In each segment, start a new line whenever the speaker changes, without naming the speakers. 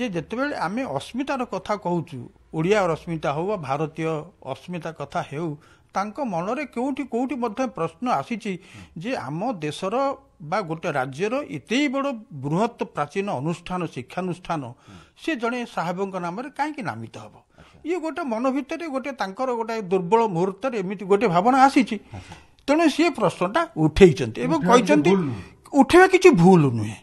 ଯେ ଯେତେବେଳେ ଆମେ ଅସ୍ମିତାର କଥା କହୁଛୁ, ଓଡ଼ିଆ ଅସ୍ମିତା ହେଉ ବା ଭାରତୀୟ ଅସ୍ମିତା କଥା ହେଉ, ତାଙ୍କ ମନରେ କେଉଁଠି କେଉଁଠି ମଧ୍ୟ ପ୍ରଶ୍ନ ଆସିଛି ଯେ ଆମ ଦେଶର ବା ଗୋଟେ ରାଜ୍ୟର ଏତେ ବଡ଼ ବୃହତ ପ୍ରାଚୀନ ଅନୁଷ୍ଠାନ ଶିକ୍ଷାନୁଷ୍ଠାନ ସେ ଜଣେ ସାହେବଙ୍କ ନାମରେ କାହିଁକି ନାମିତ ହେବ। ଇଏ ଗୋଟେ ମନ ଭିତରେ ଗୋଟେ ତାଙ୍କର ଗୋଟେ ଦୁର୍ବଳ ମୁହୂର୍ତ୍ତରେ ଏମିତି ଗୋଟେ ଭାବନା ଆସିଛି। ତେଣୁ ସିଏ ପ୍ରଶ୍ନଟା ଉଠେଇଛନ୍ତି ଏବଂ କହିଛନ୍ତି ଉଠେଇବା କିଛି ଭୁଲ ନୁହେଁ।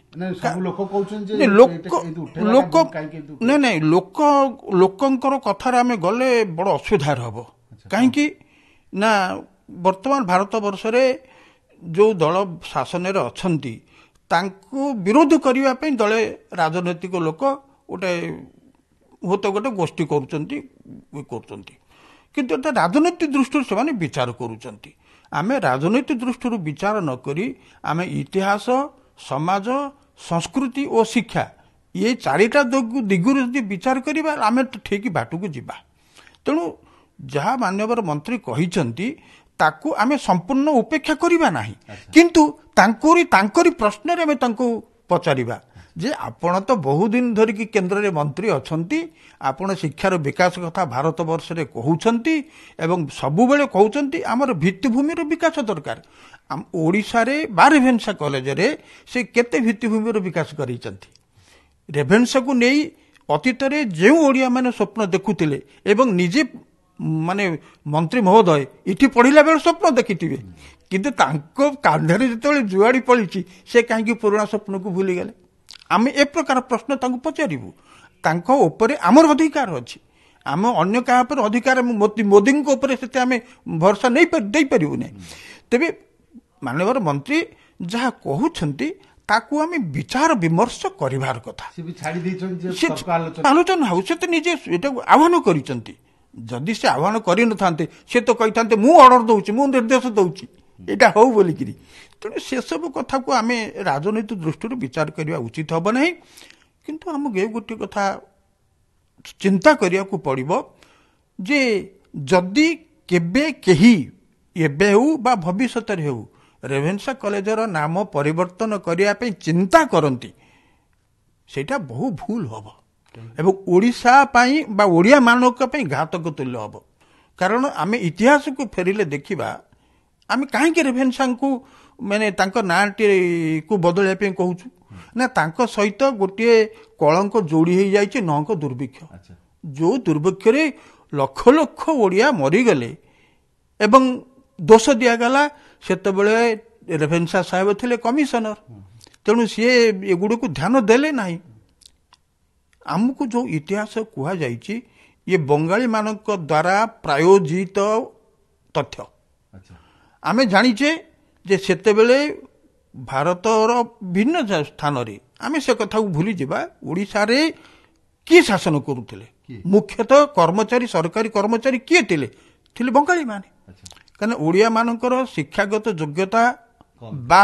ଲୋକଙ୍କର କଥାରେ ଆମେ ଗଲେ ବଡ଼ ଅସୁବିଧାରେ ହେବ। କାହିଁକି ନା ବର୍ତ୍ତମାନ ଭାରତ ବର୍ଷରେ ଯେଉଁ ଦଳ ଶାସନରେ ଅଛନ୍ତି ତାଙ୍କୁ ବିରୋଧ କରିବା ପାଇଁ ଦଳେ ରାଜନୈତିକ ଲୋକ ଗୋଟେ ହୁଏତ ଗୋଟେ ଗୋଷ୍ଠୀ କରୁଛନ୍ତି। କିନ୍ତୁ ଏଟା ରାଜନୈତିକ ଦୃଷ୍ଟିରୁ ସେମାନେ ବିଚାର କରୁଛନ୍ତି। ଆମେ ରାଜନୈତିକ ଦୃଷ୍ଟିରୁ ବିଚାର ନ କରି ଆମେ ଇତିହାସ, ସମାଜ, ସଂସ୍କୃତି ଓ ଶିକ୍ଷା ଏ ଚାରିଟା ଦିଗରୁ ଯଦି ବିଚାର କରିବା ଆମେ ଠିକ୍ ବାଟକୁ ଯିବା। ତେଣୁ ଯାହା ମାନ୍ୟବର ମନ୍ତ୍ରୀ କହିଛନ୍ତି ତାକୁ ଆମେ ସମ୍ପୂର୍ଣ୍ଣ ଉପେକ୍ଷା କରିବା ନାହିଁ, କିନ୍ତୁ ତାଙ୍କରି ପ୍ରଶ୍ନରେ ଆମେ ତାଙ୍କୁ ପଚାରିବା ଯେ ଆପଣ ତ ବହୁଦିନ ଧରିକି କେନ୍ଦ୍ରରେ ମନ୍ତ୍ରୀ ଅଛନ୍ତି, ଆପଣ ଶିକ୍ଷାର ବିକାଶ କଥା ଭାରତ ବର୍ଷରେ କହୁଛନ୍ତି ଏବଂ ସବୁବେଳେ କହୁଛନ୍ତି ଆମର ଭିତ୍ତିଭୂମିର ବିକାଶ ଦରକାର। ଓଡ଼ିଶାରେ ବା ରେଭେନ୍ସା କଲେଜରେ ସେ କେତେ ଭିତ୍ତିଭୂମିର ବିକାଶ କରିଛନ୍ତି। ରେଭେନ୍ସାକୁ ନେଇ ଅତୀତରେ ଯେଉଁ ଓଡ଼ିଆମାନେ ସ୍ୱପ୍ନ ଦେଖୁଥିଲେ ଏବଂ ନିଜେ ମାନେ ମନ୍ତ୍ରୀ ମହୋଦୟ ଏଠି ପଢ଼ିଲା ବେଳେ ସ୍ୱପ୍ନ ଦେଖିଥିବେ, କିନ୍ତୁ ତାଙ୍କ କାନ୍ଧରେ ଯେତେବେଳେ ଜୁଆଡ଼ି ପଡ଼ିଛି ସେ କାହିଁକି ପୁରୁଣା ସ୍ୱପ୍ନକୁ ଭୁଲିଗଲେ। ଆମେ ଏ ପ୍ରକାର ପ୍ରଶ୍ନ ତାଙ୍କୁ ପଚାରିବୁ। ତାଙ୍କ ଉପରେ ଆମର ଅଧିକାର ଅଛି। ଆମେ ଅନ୍ୟ କାହା ଉପରେ ଅଧିକାର ମୋଦିଙ୍କ ଉପରେ ସେତେ ଆମେ ଭରସା ଦେଇପାରିବୁ ନାହିଁ। ତେବେ ମାନ୍ୟବର ମନ୍ତ୍ରୀ ଯାହା କହୁଛନ୍ତି ତାକୁ ଆମେ ବିଚାର ବିମର୍ଶ କରିବାର କଥା। ଆଲୋଚନା ହଉ, ସେ ତ ନିଜେ ଏଟାକୁ ଆହ୍ୱାନ କରିଛନ୍ତି। ଯଦି ସେ ଆହ୍ୱାନ କରିନଥାନ୍ତେ ସେ ତ କହିଥାନ୍ତେ ମୁଁ ଅର୍ଡର ଦଉଛି, ମୁଁ ନିର୍ଦ୍ଦେଶ ଦଉଛି ଏଇଟା ହଉ ବୋଲିକିରି। ତେଣୁ ସେସବୁ କଥାକୁ ଆମେ ରାଜନୈତିକ ଦୃଷ୍ଟିରୁ ବିଚାର କରିବା ଉଚିତ ହେବ ନାହିଁ। କିନ୍ତୁ ଆମକୁ ଏ ଗୋଟିଏ କଥା ଚିନ୍ତା କରିବାକୁ ପଡ଼ିବ ଯେ ଯଦି କେବେ କେହି ଏବେ ହେଉ ବା ଭବିଷ୍ୟତରେ ହେଉ ରେଭେନ୍ସା କଲେଜର ନାମ ପରିବର୍ତ୍ତନ କରିବା ପାଇଁ ଚିନ୍ତା କରନ୍ତି, ସେଇଟା ବହୁ ଭୁଲ ହେବ ଏବଂ ଓଡ଼ିଶା ପାଇଁ ବା ଓଡ଼ିଆମାନଙ୍କ ପାଇଁ ଘାତକ ତୁଲ୍ୟ ହେବ। କାରଣ ଆମେ ଇତିହାସକୁ ଫେରିଲେ ଦେଖିବା ଆମେ କାହିଁକି ରେଭେନ୍ସାଙ୍କୁ ମାନେ ତାଙ୍କ ନାଁଟିକୁ ବଦଳାଇବା ପାଇଁ କହୁଛୁ ନା ତାଙ୍କ ସହିତ ଗୋଟିଏ କଳଙ୍କ ଯୋଡ଼ି ହେଇଯାଇଛି ନଅଙ୍କ ଦୁର୍ଭିକ୍ଷ। ଯେଉଁ ଦୁର୍ଭିକ୍ଷରେ ଲକ୍ଷ ଲକ୍ଷ ଓଡ଼ିଆ ମରିଗଲେ ଏବଂ ଦୋଷ ଦିଆଗଲା ସେତେବେଳେ ରେଭେନ୍ସା ସାହେବ ଥିଲେ କମିଶନର। ତେଣୁ ସିଏ ଏଗୁଡ଼ିକୁ ଧ୍ୟାନ ଦେଲେ ନାହିଁ। ଆମକୁ ଯେଉଁ ଇତିହାସ କୁହାଯାଇଛି ଇଏ ବଙ୍ଗାଳୀମାନଙ୍କ ଦ୍ୱାରା ପ୍ରାୟୋଜିତ ତଥ୍ୟ। ଆମେ ଜାଣିଛେ ଯେ ସେତେବେଳେ ଭାରତର ଭିନ୍ନ ସ୍ଥାନରେ ଆମେ ସେ କଥାକୁ ଭୁଲିଯିବା ଓଡ଼ିଶାରେ କିଏ ଶାସନ କରୁଥିଲେ। ମୁଖ୍ୟତଃ କର୍ମଚାରୀ ସରକାରୀ କର୍ମଚାରୀ କିଏ ଥିଲେ ବଙ୍ଗାଳୀମାନେ। କାରଣ ଓଡ଼ିଆମାନଙ୍କର ଶିକ୍ଷାଗତ ଯୋଗ୍ୟତା ବା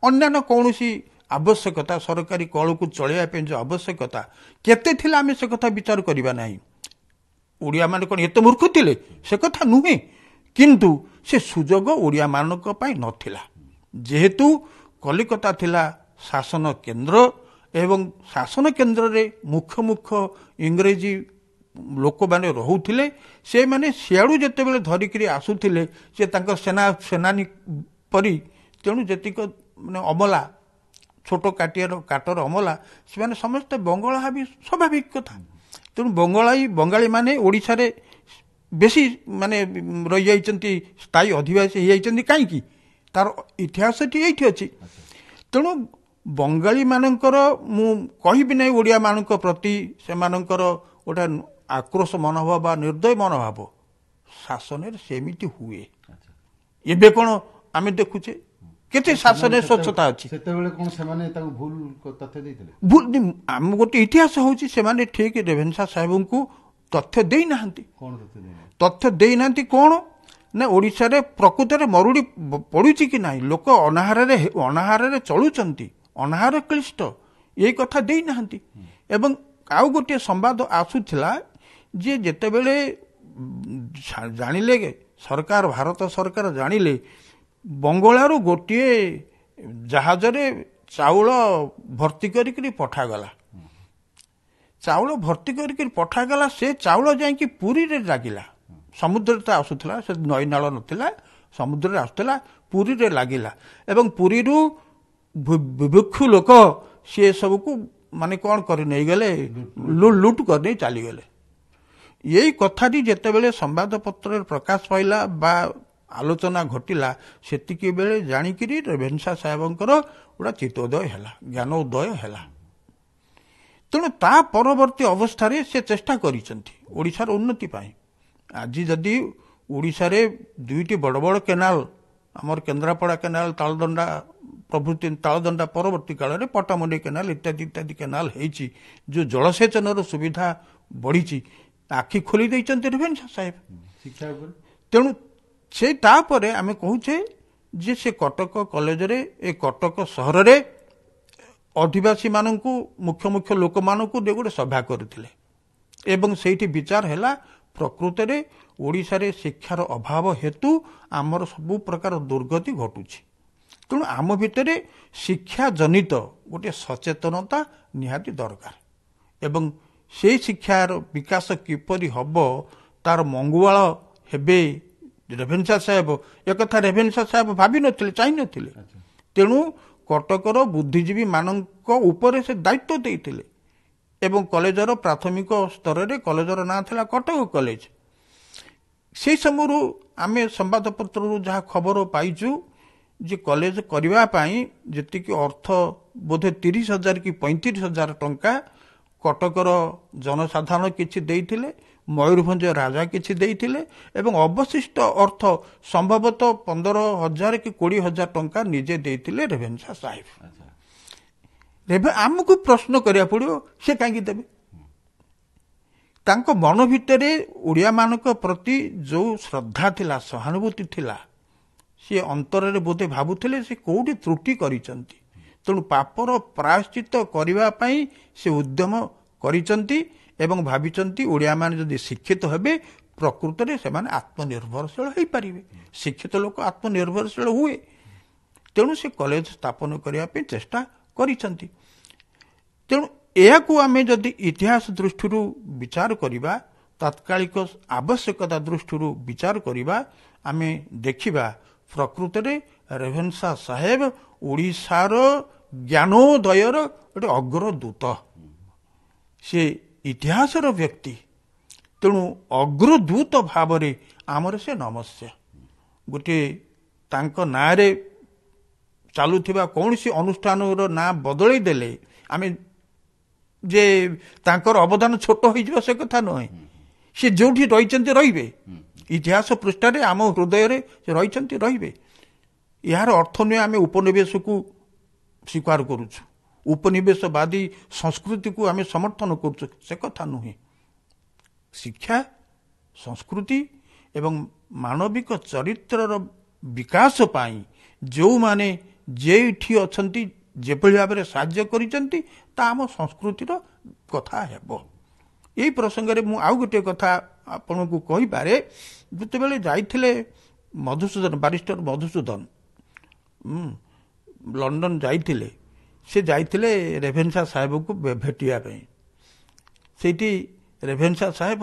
ଅନ୍ୟାନ୍ୟ କୌଣସି ଆବଶ୍ୟକତା ସରକାରୀ କଳକୁ ଚଳାଇବା ପାଇଁ ଯେଉଁ ଆବଶ୍ୟକତା କେତେ ଥିଲା ଆମେ ସେ କଥା ବିଚାର କରିବା ନାହିଁ। ଓଡ଼ିଆମାନେ କ'ଣ ଏତେ ମୂର୍ଖ ଥିଲେ ସେ କଥା ନୁହେଁ, କିନ୍ତୁ ସେ ସୁଯୋଗ ଓଡ଼ିଆମାନଙ୍କ ପାଇଁ ନଥିଲା। ଯେହେତୁ କଲିକତା ଥିଲା ଶାସନ କେନ୍ଦ୍ର ଏବଂ ଶାସନ କେନ୍ଦ୍ରରେ ମୁଖ୍ୟ ଇଂରେଜୀ ଲୋକମାନେ ରହୁଥିଲେ, ସେମାନେ ସିଆଡ଼ୁ ଯେତେବେଳେ ଧରିକିରି ଆସୁଥିଲେ ସେ ତାଙ୍କ ସେନାନୀ ପରି, ତେଣୁ ଯେତିକ ମାନେ ଅମଲା ଛୋଟ କାଟର ଅମଲା ସେମାନେ ସମସ୍ତେ ବଙ୍ଗଳା ହେବି ସ୍ୱାଭାବିକ କଥା। ତେଣୁ ବଙ୍ଗାଳୀମାନେ ଓଡ଼ିଶାରେ ବେଶୀ ମାନେ ରହିଯାଇଛନ୍ତି, ସ୍ଥାୟୀ ଅଧିବାସୀ ହେଇଯାଇଛନ୍ତି। କାହିଁକି? ତାର ଇତିହାସଟି ଏଇଠି ଅଛି। ତେଣୁ ବଙ୍ଗାଳୀମାନଙ୍କର ମୁଁ କହିବି ନାହିଁ ଓଡ଼ିଆମାନଙ୍କ ପ୍ରତି ସେମାନଙ୍କର ଗୋଟେ ଆକ୍ରୋଶ ମନୋଭାବ ବା ନିର୍ଦ୍ଦୟ ମନୋଭାବ ଶାସନରେ ସେମିତି ହୁଏ। ଏବେ କ'ଣ ଆମେ ଦେଖୁଛେ କେତେ ଶାସନରେ ସ୍ୱଚ୍ଛତା ଅଛି।
ସେତେବେଳେ କ'ଣ ସେମାନେ ତାଙ୍କୁ ଭୁଲ ତଥ୍ୟ ଦେଇଥିଲେ?
ଆମ ଗୋଟେ ଇତିହାସ ହେଉଛି ସେମାନେ ଠିକ ରେଭେନ୍ସା ସାହେବଙ୍କୁ ତଥ୍ୟ ଦେଇନାହାନ୍ତି। ତଥ୍ୟ ଦେଇନାହାନ୍ତି କ'ଣ ନା ଓଡ଼ିଶାରେ ପ୍ରକୃତରେ ମରୁଡ଼ି ପଡ଼ୁଛି କି ନାହିଁ, ଲୋକ ଅନାହାରରେ ଚଳୁଛନ୍ତି, ଅନାହାର କ୍ଳିଷ୍ଟ, ଏଇ କଥା ଦେଇନାହାନ୍ତି। ଏବଂ ଆଉ ଗୋଟିଏ ସମ୍ବାଦ ଆସୁଥିଲା ଯେ ଯେତେବେଳେ ଜାଣିଲେ ଭାରତ ସରକାର ଜାଣିଲେ ବଙ୍ଗଳାରୁ ଗୋଟିଏ ଜାହାଜରେ ଚାଉଳ ଭର୍ତ୍ତି କରିକି ପଠାଗଲା, ଚାଉଳ ଭର୍ତ୍ତି କରିକି ପଠାଗଲା। ସେ ଚାଉଳ ଯାଇକି ପୁରୀରେ ଲାଗିଲା। ସମୁଦ୍ରରେ ତ ଆସୁଥିଲା, ସେ ନଈ ନାଳ ନଥିଲା, ସମୁଦ୍ରରେ ଆସୁଥିଲା, ପୁରୀରେ ଲାଗିଲା। ଏବଂ ପୁରୀରୁ ବୁଭୁକ୍ଷୁ ଲୋକ ସିଏ ସବୁକୁ ମାନେ କ'ଣ କରି ନେଇଗଲେ, ଲୁଟ୍ କରିନେଇ ଚାଲିଗଲେ। ଏଇ କଥାଟି ଯେତେବେଳେ ସମ୍ବାଦପତ୍ରରେ ପ୍ରକାଶ ପାଇଲା ବା ଆଲୋଚନା ଘଟିଲା, ସେତିକି ବେଳେ ଜାଣିକିରି ରେଭେନ୍ସା ସାହେବଙ୍କର ଗୋଟା ଚିତ୍ତୋଦୟ ହେଲା, ଜ୍ଞାନ ଉଦୟ ହେଲା। ତେଣୁ ତା ପରବର୍ତ୍ତୀ ଅବସ୍ଥାରେ ସେ ଚେଷ୍ଟା କରିଛନ୍ତି ଓଡ଼ିଶାର ଉନ୍ନତି ପାଇଁ। ଆଜି ଯଦି ଓଡ଼ିଶାରେ ଦୁଇଟି ବଡ଼ ବଡ଼ କେନାଲ, ଆମର କେନ୍ଦ୍ରାପଡ଼ା କେନାଲ, ତାଳଦଣ୍ଡା ପ୍ରଭୃତି, ତାଳଦଣ୍ଡା ପରବର୍ତ୍ତୀ କାଳରେ ପଟ୍ଟାମୁଣ୍ଡେଇ କେନାଲ ଇତ୍ୟାଦି ଇତ୍ୟାଦି କେନାଲ ହେଇଛି, ଯେଉଁ ଜଳସେଚନର ସୁବିଧା ବଢ଼ିଛି, ଆଖି ଖୋଲି ଦେଇଛନ୍ତି ରେଭେନ୍ସା ସାହେବ
ଶିକ୍ଷା ଉପରେ।
ତେଣୁ ସେ ତାପରେ ଆମେ କହୁଛେ ଯେ ସେ କଟକ କଲେଜରେ, ଏ କଟକ ସହରରେ ଅଧିବାସୀମାନଙ୍କୁ, ମୁଖ୍ୟ ମୁଖ୍ୟ ଲୋକମାନଙ୍କୁ ନେଇ ଗୋଟେ ସଭା କରିଥିଲେ ଏବଂ ସେଇଠି ବିଚାର ହେଲା ପ୍ରକୃତରେ ଓଡ଼ିଶାରେ ଶିକ୍ଷାର ଅଭାବ ହେତୁ ଆମର ସବୁ ପ୍ରକାର ଦୁର୍ଗତି ଘଟୁଛି। ତେଣୁ ଆମ ଭିତରେ ଶିକ୍ଷା ଜନିତ ଗୋଟିଏ ସଚେତନତା ନିହାତି ଦରକାର ଏବଂ ସେଇ ଶିକ୍ଷାର ବିକାଶ କିପରି ହେବ, ତାର ମଙ୍ଗୁଆଳ ହେବେ ରେଭେନ୍ସା ସାହେବ। ଏକଥା ରେଭେନ୍ସା ସାହେବ ଭାବିନଥିଲେ, ଚାହିଁନଥିଲେ। ତେଣୁ କଟକର ବୁଦ୍ଧିଜୀବୀ ମାନଙ୍କ ଉପରେ ସେ ଦାୟିତ୍ୱ ଦେଇଥିଲେ ଏବଂ କଲେଜର ପ୍ରାଥମିକ ସ୍ତରରେ କଲେଜର ନାଁ ଥିଲା କଟକ କଲେଜ। ସେହି ସମୟରୁ ଆମେ ସମ୍ବାଦପତ୍ରରୁ ଯାହା ଖବର ପାଇଛୁ ଯେ କଲେଜ କରିବା ପାଇଁ ଯେତିକି ଅର୍ଥ, ବୋଧେ 30,000 କି 35,000 ଟଙ୍କା କଟକର ଜନସାଧାରଣ କିଛି ଦେଇଥିଲେ, ମୟୂରଭଞ୍ଜ ରାଜା କିଛି ଦେଇଥିଲେ ଏବଂ ଅବଶିଷ୍ଟ ଅର୍ଥ ସମ୍ଭବତଃ 15,000 କି 20,000 ଟଙ୍କା ନିଜେ ଦେଇଥିଲେ ରେଭେନ୍ସା ସାହେବ। ଆମକୁ ପ୍ରଶ୍ନ କରିବାକୁ ପଡ଼ିବ, ସେ କାହିଁକି ଦେବେ? ତାଙ୍କ ମନ ଭିତରେ ଓଡ଼ିଆମାନଙ୍କ ପ୍ରତି ଯେଉଁ ଶ୍ରଦ୍ଧା ଥିଲା, ସହାନୁଭୂତି ଥିଲା, ସିଏ ଅନ୍ତରରେ ବୋଧେ ଭାବୁଥିଲେ ସେ କୋଉଠି ତ୍ରୁଟି କରିଛନ୍ତି। ତେଣୁ ପାପର ପ୍ରାୟଶ୍ଚିତ କରିବା ପାଇଁ ସେ ଉଦ୍ୟମ କରିଛନ୍ତି ଏବଂ ଭାବିଛନ୍ତି ଓଡ଼ିଆମାନେ ଯଦି ଶିକ୍ଷିତ ହେବେ, ପ୍ରକୃତରେ ସେମାନେ ଆତ୍ମନିର୍ଭରଶୀଳ ହୋଇପାରିବେ। ଶିକ୍ଷିତ ଲୋକ ଆତ୍ମନିର୍ଭରଶୀଳ ହୁଏ। ତେଣୁ ସେ କଲେଜ ସ୍ଥାପନ କରିବା ପାଇଁ ଚେଷ୍ଟା କରିଛନ୍ତି। ତେଣୁ ଏହାକୁ ଆମେ ଯଦି ଇତିହାସ ଦୃଷ୍ଟିରୁ ବିଚାର କରିବା, ତାତ୍କାଳିକ ଆବଶ୍ୟକତା ଦୃଷ୍ଟିରୁ ବିଚାର କରିବା, ଆମେ ଦେଖିବା ପ୍ରକୃତରେ ରେଭେନ୍ସା ସାହେବ ଓଡ଼ିଶାର ଜ୍ଞାନୋଦୟର ଗୋଟେ ଅଗ୍ରଦୂତ। ସେ ଇତିହାସର ବ୍ୟକ୍ତି। ତେଣୁ ଅଗ୍ରଦୂତ ଭାବରେ ଆମର ସେ ନମସ୍ୟ। ଗୋଟିଏ ତାଙ୍କ ନାଁରେ ଚାଲୁଥିବା କୌଣସି ଅନୁଷ୍ଠାନର ନାଁ ବଦଳେଇ ଦେଲେ ଆମେ ଯେ ତାଙ୍କର ଅବଦାନ ଛୋଟ ହୋଇଯିବ ସେ କଥା ନୁହେଁ। ସେ ଯେଉଁଠି ରହିଛନ୍ତି ରହିବେ, ଇତିହାସ ପୃଷ୍ଠାରେ ଆମ ହୃଦୟରେ ସେ ରହିଛନ୍ତି, ରହିବେ। ଏହାର ଅର୍ଥ ନୁହେଁ ଆମେ ଉପନିବେଶକୁ ସ୍ୱୀକାର କରୁଛୁ, ଉପନିବେଶବାଦୀ ସଂସ୍କୃତିକୁ ଆମେ ସମର୍ଥନ କରୁଛୁ, ସେ କଥା ନୁହେଁ। ଶିକ୍ଷା, ସଂସ୍କୃତି ଏବଂ ମାନବିକ ଚରିତ୍ରର ବିକାଶ ପାଇଁ ଯେଉଁମାନେ ଯେଉଁଠି ଅଛନ୍ତି ଯେଭଳି ଭାବରେ ସାହାଯ୍ୟ କରିଛନ୍ତି, ତା ଆମ ସଂସ୍କୃତିର କଥା ହେବ। ଏହି ପ୍ରସଙ୍ଗରେ ମୁଁ ଆଉ ଗୋଟିଏ କଥା ଆପଣଙ୍କୁ କହିପାରେ। ଯେତେବେଳେ ଯାଇଥିଲେ ମଧୁସୂଦନ, ବାରିଷ୍ଟର ମଧୁସୂଦନ ଲଣ୍ଡନ ଯାଇଥିଲେ, ସେ ଯାଇଥିଲେ ରେଭେନ୍ସା ସାହେବଙ୍କୁ ଭେଟିବା ପାଇଁ। ସେଇଠି ରେଭେନ୍ସା ସାହେବ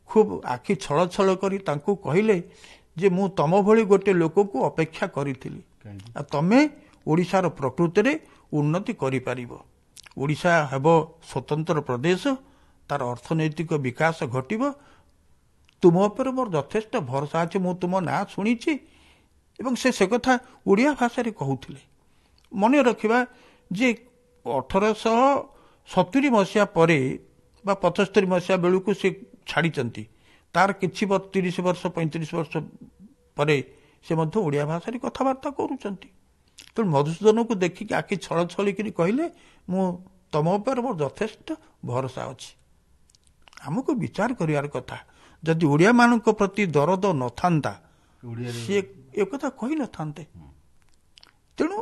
ଖୁବ୍ ଆଖି ଛଳ ଛଳ କରି ତାଙ୍କୁ କହିଲେ ଯେ ମୁଁ ତମ ଭଳି ଗୋଟିଏ ଲୋକକୁ ଅପେକ୍ଷା କରିଥିଲି, ଆଉ ତମେ ଓଡ଼ିଶାର ପ୍ରକୃତରେ ଉନ୍ନତି କରିପାରିବ। ଓଡ଼ିଶା ହେବ ସ୍ୱତନ୍ତ୍ର ପ୍ରଦେଶ, ତାର ଅର୍ଥନୈତିକ ବିକାଶ ଘଟିବ। ତୁମ ଉପରେ ମୋର ଯଥେଷ୍ଟ ଭରସା ଅଛି, ମୁଁ ତୁମ ନାଁ ଶୁଣିଛି। ଏବଂ ସେ କଥା ଓଡ଼ିଆ ଭାଷାରେ କହୁଥିଲେ। ମନେ ରଖିବା ଯେ 1870 ମସିହା ପରେ ବା 75 ମସିହା ବେଳକୁ ସେ ଛାଡ଼ିଛନ୍ତି, ତାର କିଛି 30 ବର୍ଷ 35 ବର୍ଷ ପରେ ସେ ମଧ୍ୟ ଓଡ଼ିଆ ଭାଷାରେ କଥାବାର୍ତ୍ତା କରୁଛନ୍ତି। ତେଣୁ ମଧୁସୂଦନକୁ ଦେଖିକି ଆଖି ଛଳ ଛଳିକିରି କହିଲେ ମୁଁ ତମ ଉପରେ ମୋର ଯଥେଷ୍ଟ ଭରସା ଅଛି। ଆମକୁ ବିଚାର କରିବାର କଥା, ଯଦି ଓଡ଼ିଆମାନଙ୍କ ପ୍ରତି ଦରଦ ନଥାନ୍ତା ସିଏ ଏକଥା କହିନଥାନ୍ତେ। ତେଣୁ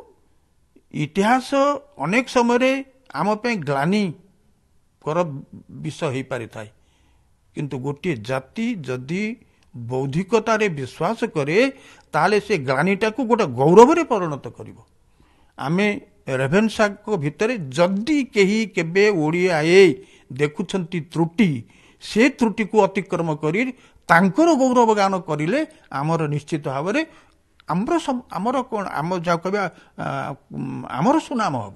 ଇତିହାସ ଅନେକ ସମୟରେ ଆମ ପାଇଁ ଗ୍ଲାନିକର ବିଷୟ ହୋଇପାରିଥାଏ, କିନ୍ତୁ ଗୋଟିଏ ଜାତି ଯଦି ବୌଦ୍ଧିକତାରେ ବିଶ୍ୱାସ କରେ, ତାହେଲେ ସେ ଗ୍ଲାନିଟାକୁ ଗୋଟେ ଗୌରବରେ ପରିଣତ କରିବ। ଆମେ ରେଭେନ୍ସା ଭିତରେ ଯଦି କେହି କେବେ ଓଡ଼ିଆଏ ଦେଖୁଛନ୍ତି ତ୍ରୁଟି, ସେ ତ୍ରୁଟିକୁ ଅତିକ୍ରମ କରି ତାଙ୍କର ଗୌରବ ଗାନ କରିଲେ ଆମର ନିଶ୍ଚିତ ଭାବରେ ଆମର କଣ ଆମ ଯାହା କହିବା ଆମର ସୁନାମ ହବ।